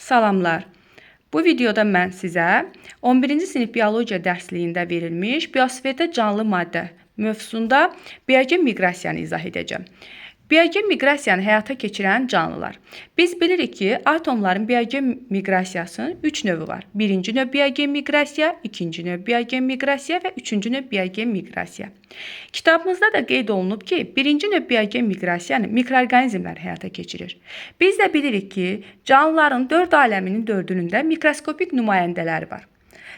Salamlar. Bu videoda mən sizə 11-ci sinif biologiya dərsliyində verilmiş biosferdə canlı maddə mövzusunda biogen miqrasiyanı izah edəcəm. Biogen miqrasiyanı həyata keçirən canlılar. Biz bilirik ki, atomların biogen miqrasiyasının 3 növü var. Birinci növ biogen miqrasiya, ikinci növ biogen miqrasiya və üçüncü növ biogen miqrasiya. Kitabımızda da qeyd olunub ki, birinci növ biogen miqrasiyanı mikroorqanizmlər həyata keçirir. Biz də bilirik ki, canlıların 4 aləminin 4-ünün də mikroskopik nümayəndələri var.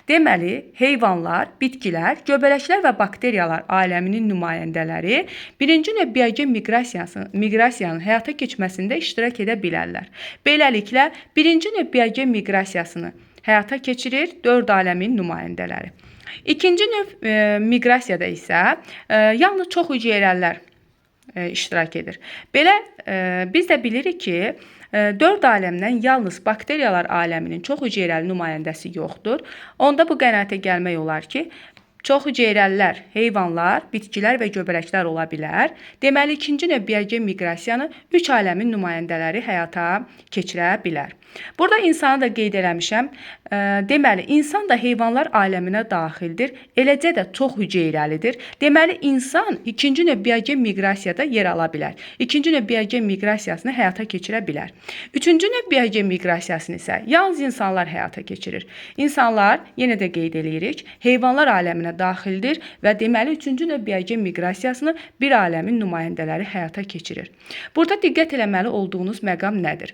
Deməli, heyvanlar, bitkilər, göbələklər və bakteriyalar aləminin nümayəndələri birinci növ biogen miqrasiyanın həyata keçməsində iştirak edə bilərlər. Beləliklə, birinci növ biogen miqrasiyasını həyata keçirir 4 aləmin nümayəndələri. İkinci növ miqrasiyada isə yalnız çox hüceyrəlilər iştirak edir. Belə, biz də bilirik ki, 4 aləmdən yalnız bakteriyalar aləminin çox hüceyrəli nümayəndəsi yoxdur. Onda bu qənaətə gəlmək olar ki, çox hüceyrəlilər, heyvanlar, bitkilər və göbələklər ola bilər. Deməli, ikinci növ biogen miqrasiyanı 3 aləmin nümayəndələri həyata keçirə bilər. Burada insanı da qeyd eləmişəm. Deməli, insan da heyvanlar aləminə daxildir. Eləcə də çox hüceyrəlidir. Deməli, insan ikinci növ biogen miqrasiyada yer ala bilər. İkinci növ biogen miqrasiyasını həyata keçirə bilər. Üçüncü növ biogen miqrasiyasını isə yalnız insanlar həyata keçirir. İnsanlar, yenə də qeyd eləyirik, heyvanlar aləminə daxildir və deməli, üçüncü növ biogen miqrasiyasını bir aləmin nümayəndələri həyata keçirir. Burada diqqət eləməli olduğunuz məqam nədir?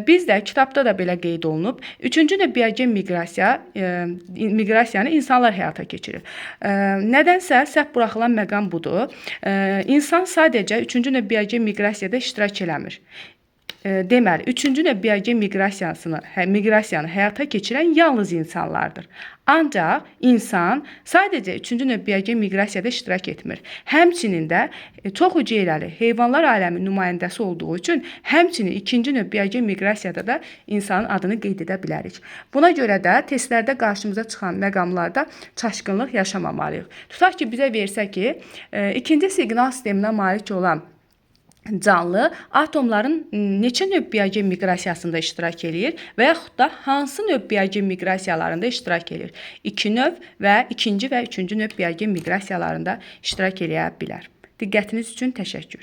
Biz də kitabda da belə qeyd olunub. Üçüncü növ biogen miqrasiyanı insanlar həyata keçirir. Nədənsə səhv buraxılan məqam budur. İnsan sadəcə üçüncü növ biogen miqrasiyada iştirak eləmir. Deməli, üçüncü növ biogen miqrasiyanı həyata keçirən yalnız insanlardır. Ancaq insan sadəcə üçüncü növ biogen miqrasiyada iştirak etmir. Həmçinin də çox hüceyrəli heyvanlar aləminin nümayəndəsi olduğu üçün həmçinin ikinci növ biogen miqrasiyada da insanın adını qeyd edə bilərik. Buna görə də testlərdə qarşımıza çıxan məqamlarda çaşqınlıq yaşamamalıyıq. Tutaq ki, bizə versə ki, ikinci siqnal sisteminə malik olan canlı atomların neçə növ biogen miqrasiyasında iştirak edir və yaxud da hansı növ biogen miqrasiyalarında iştirak edir? 2 növ və ikinci və üçüncü növ biogen miqrasiyalarında iştirak edə bilər. Diqqətiniz üçün təşəkkür.